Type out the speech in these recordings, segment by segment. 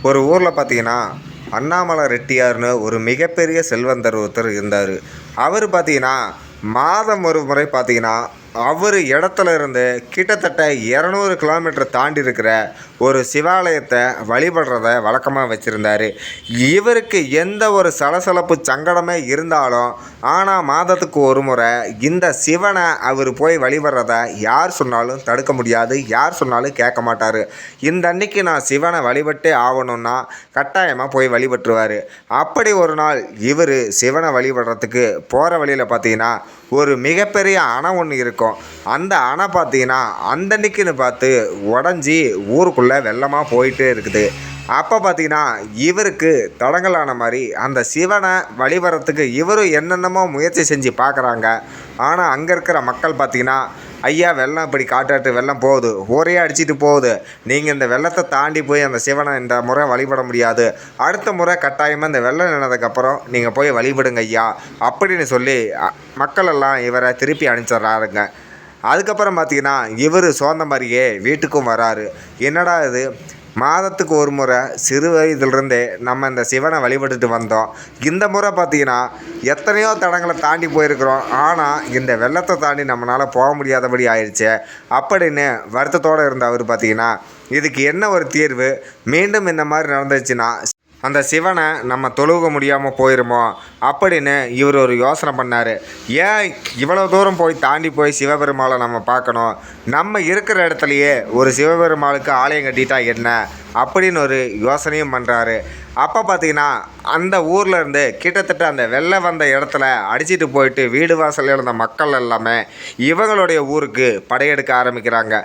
ஒரு ஊரில் பார்த்தீங்கன்னா அண்ணாமலை ரெட்டியார்னு ஒரு மிகப்பெரிய செல்வந்தர் ஒருத்தர் இருந்தார். அவர் பார்த்தீங்கன்னா மாதம் ஒரு முறை பார்த்தீங்கன்னா அவர் இடத்துல இருந்து கிட்டத்தட்ட 200 கிலோமீட்டர் தாண்டி இருக்கிற ஒரு சிவாலயத்தை வழிபடுறத வழக்கமாக வச்சுருந்தார். இவருக்கு எந்த ஒரு சலசலப்பு சங்கடமே இருந்தாலும் ஆனால் மாதத்துக்கு ஒரு முறை இந்த சிவனை அவர் போய் வழிபடுறத யார் சொன்னாலும் தடுக்க முடியாது, யார் சொன்னாலும் கேட்க மாட்டார். இந்த அன்னைக்கு நான் சிவனை வழிபட்டே ஆகணும்னா கட்டாயமாக போய் வழிபட்டுருவார். அப்படி ஒரு நாள் இவர் சிவனை வழிபடுறதுக்கு போகிற வழியில் பார்த்தீங்கன்னா ஒரு மிகப்பெரிய அணை ஒன்று இருக்கும். அந்த அணை பார்த்தீங்கன்னா அந்தன்னைக்குன்னு பார்த்து உடஞ்சி ஊருக்குள்ளே வெள்ளமாக போயிட்டே இருக்குது. அப்போ பார்த்தீங்கன்னா இவருக்கு தடங்கலான மாதிரி அந்த சிவனை வழிபடுறதுக்கு இவரும் என்னென்னமோ முயற்சி செஞ்சு பார்க்குறாங்க. ஆனால் அங்கே இருக்கிற மக்கள் பார்த்தீங்கன்னா, ஐயா வெள்ளம் இப்படி காட்டாட்டு வெள்ளம் போகுது, ஒரே அடிச்சிட்டு போகுது, நீங்கள் இந்த வெள்ளத்தை தாண்டி போய் அந்த சிவனை இந்த முறை வழிபட முடியாது, அடுத்த முறை கட்டாயமாக இந்த வெள்ளம் நின்னதுக்கப்புறம் நீங்கள் போய் வழிபடுங்க ஐயா அப்படின்னு சொல்லி மக்கள் எல்லாம் இவரை திருப்பி அனுப்பிச்சிட்றாருங்க. அதுக்கப்புறம் பார்த்தீங்கன்னா இவர் சோர்ந்த மாதிரியே வீட்டுக்கும் வராரு. என்னடா இது, மாதத்துக்கு ஒரு முறை சிறு வயதிலிருந்தே நம்ம இந்த சிவனை வழிபட்டுட்டு வந்தோம், இந்த முறை பார்த்திங்கன்னா எத்தனையோ தடங்களை தாண்டி போயிருக்கிறோம், ஆனால் இந்த வெள்ளத்தை தாண்டி நம்மளால் போக முடியாதபடி ஆயிடுச்சு அப்படின்னு வருத்தத்தோடு இருந்த அவர் பார்த்திங்கன்னா இதுக்கு என்ன ஒரு தீர்வு, மீண்டும் இந்த மாதிரி நடந்துச்சுன்னா அந்த சிவனை நம்ம தொழுக முடியாமல் போயிடுமோ அப்படின்னு இவர் ஒரு யோசனை பண்ணார். ஏன் இவ்வளோ தூரம் போய் தாண்டி போய் சிவபெருமாளை நம்ம பார்க்கணும், நம்ம இருக்கிற இடத்துலையே ஒரு சிவபெருமாளுக்கு ஆலயம் கட்டிட்டா என்ன அப்படின்னு ஒரு யோசனையும் பண்ணுறாரு. அப்போ பார்த்திங்கன்னா அந்த ஊரில் இருந்து கிட்டத்தட்ட அந்த வெள்ளம் வந்த இடத்துல அடிச்சிட்டு போயிட்டு வீடு வாசல் இருந்த மக்கள் எல்லாமே இவங்களுடைய ஊருக்கு படையெடுக்க ஆரம்பிக்கிறாங்க.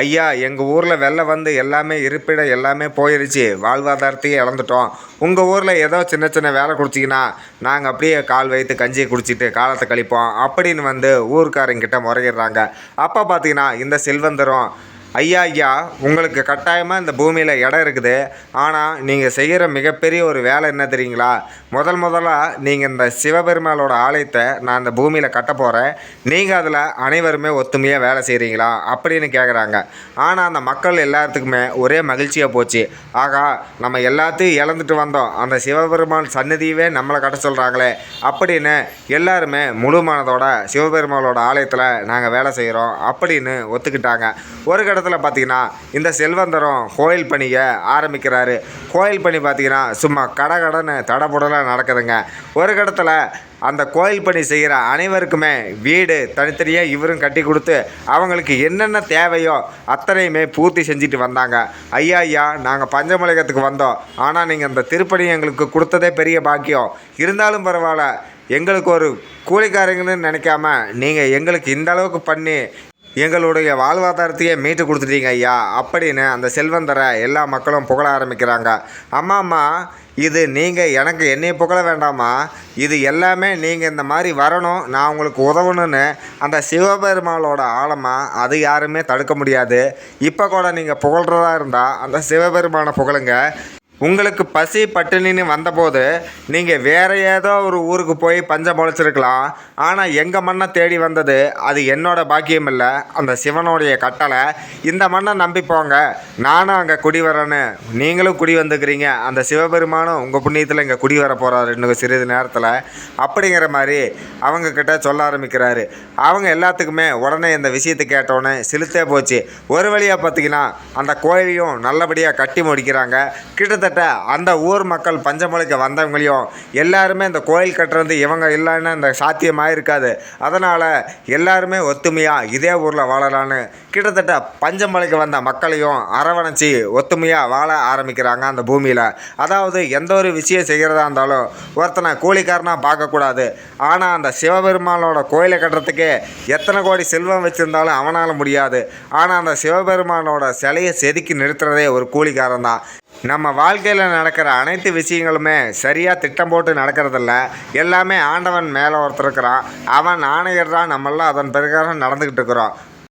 ஐயா எங்கள் ஊரில் வெள்ளம் வந்து எல்லாமே இருப்பிடம் எல்லாமே போயிடுச்சு, வாழ்வாதாரத்தையே இழந்துட்டோம், உங்கள் ஊரில் ஏதோ சின்ன சின்ன வேலை கொடுத்தீங்கன்னா நாங்கள் அப்படியே கால் வைத்து கஞ்சியை குடிச்சிட்டு காலத்தை கழிப்போம் அப்படின்னு வந்து ஊருக்காரங்கிட்ட முறையிடுறாங்க. அப்போ பார்த்தீங்கன்னா இந்த செல்வந்தரும், ஐயா உங்களுக்கு கட்டாயமாக இந்த பூமியில் இடம் இருக்குது, ஆனால் நீங்கள் செய்கிற மிகப்பெரிய ஒரு வேலை என்ன தெரியுங்களா, முதலாக நீங்கள் இந்த சிவபெருமாளோட ஆலயத்தை நான் இந்த பூமியில் கட்ட போகிறேன், நீங்கள் அதில் அனைவருமே ஒத்துமையாக வேலை செய்கிறீங்களா அப்படின்னு கேட்குறாங்க. ஆனால் அந்த மக்கள் எல்லாத்துக்குமே ஒரே மகிழ்ச்சியாக போச்சு. ஆகா நம்ம எல்லாத்தையும் இழந்துட்டு வந்தோம், அந்த சிவபெருமான் சன்னதியவே நம்மளை கட்ட சொல்கிறாங்களே அப்படின்னு எல்லாருமே முழு மனதோட சிவபெருமாளோட ஆலயத்தில் நாங்கள் வேலை செய்கிறோம் அப்படின்னு ஒத்துக்கிட்டாங்க. ஒரு இடத்துல பார்த்தீங்கன்னா இந்த செல்வந்தரும் கோயில் பணியை ஆரம்பிக்கிறாரு. கோயில் பணி பார்த்தீங்கன்னா சும்மா கடன்னு தடபுடலாக நடக்குதுங்க. ஒரு இடத்துல அந்த கோயில் பணி செய்கிற அனைவருக்குமே வீடு தனித்தனியாக இவரும் கட்டி கொடுத்து அவங்களுக்கு என்னென்ன தேவையோ அத்தனையுமே பூர்த்தி செஞ்சுட்டு வந்தாங்க. ஐயா நாங்கள் பஞ்சமலையத்துக்கு வந்தோம், ஆனால் நீங்கள் அந்த திருப்பணி எங்களுக்கு கொடுத்ததே பெரிய பாக்கியம், இருந்தாலும் பரவாயில்ல எங்களுக்கு ஒரு கூலிக்காரங்கன்னு நினைக்காம நீங்கள் எங்களுக்கு இந்த அளவுக்கு பண்ணி எங்களுடைய வாழ்வாதாரத்தையே மீட்டு கொடுத்துட்டீங்க ஐயா அப்படின்னு அந்த செல்வந்தரை எல்லா மக்களும் புகழ ஆரம்பிக்கிறாங்க. அம்மா இது நீங்கள் எனக்கு என்னை புகழ வேண்டாமா, இது எல்லாமே நீங்கள் இந்த மாதிரி வரணும், நான் உங்களுக்கு உதவணும்னு அந்த சிவபெருமாளோட ஆழமாக அது யாருமே தடுக்க முடியாது. இப்போ கூட நீங்கள் புகழ்கிறதா இருந்தால் அந்த சிவபெருமானை புகழுங்க. உங்களுக்கு பசி பட்டினின்னு வந்தபோது நீங்கள் வேறு ஏதோ ஒரு ஊருக்கு போய் பஞ்சம் பொழைச்சிருக்கலாம், ஆனால் எங்கள் மண்ணை தேடி வந்தது அது என்னோட பாக்கியம் இல்லை, அந்த சிவனுடைய கட்டளை. இந்த மண்ணை நம்பி போங்க, நானும் அங்கே குடி வரேன்னு நீங்களும் குடி வந்துக்கிறீங்க, அந்த சிவபெருமானும் உங்கள் புண்ணியத்தில் இங்கே குடி வர போகிறாரு இன்னும் சிறிது நேரத்தில் அப்படிங்கிற மாதிரி அவங்கக்கிட்ட சொல்ல ஆரம்பிக்கிறாரு. அவங்க எல்லாத்துக்குமே உடனே இந்த விஷயத்தை கேட்டோன்னே சிலுத்தே போச்சு. ஒரு வழியாக பார்த்திங்கன்னா அந்த கோயிலையும் நல்லபடியாக கட்டி முடிக்கிறாங்க. கிட்டத்தட்ட அந்த ஊர் மக்கள் பஞ்சமலைக்கு வந்தவங்களையும் எல்லாருமே இந்த கோயில் கட்டுறது இவங்க இல்லைன்னு அந்த சாத்தியமாக இருக்காது, அதனால் எல்லாருமே ஒத்துமையாக இதே ஊரில் வாழலான்னு கிட்டத்தட்ட பஞ்சமலைக்கு வந்த மக்களையும் அரவணைச்சி ஒத்துமையாக வாழ ஆரம்பிக்கிறாங்க அந்த பூமியில். அதாவது எந்த ஒரு விஷயம் செய்கிறதா இருந்தாலும் ஒருத்தனை கூலிக்காரனாக பார்க்கக்கூடாது, ஆனால் அந்த சிவபெருமானோட கோயிலை கட்டுறதுக்கே எத்தனை கோடி செல்வம் வச்சுருந்தாலும் அவனால் முடியாது, ஆனால் அந்த சிவபெருமானோட சிலையை செதுக்கி நிறுத்துறதே ஒரு கூலிக்காரன் தான். நம்ம வாழ்க்கையில் நடக்கிற அனைத்து விஷயங்களுமே சரியாக திட்டம் போட்டு நடக்கிறதில்ல, எல்லாமே ஆண்டவன் மேலே ஒருத்தர் இருக்கிறான், அவன் ஆணையிடுறான், நம்மளாம் அதன் பிரகாரம் நடந்துக்கிட்டு இருக்கிறோம்.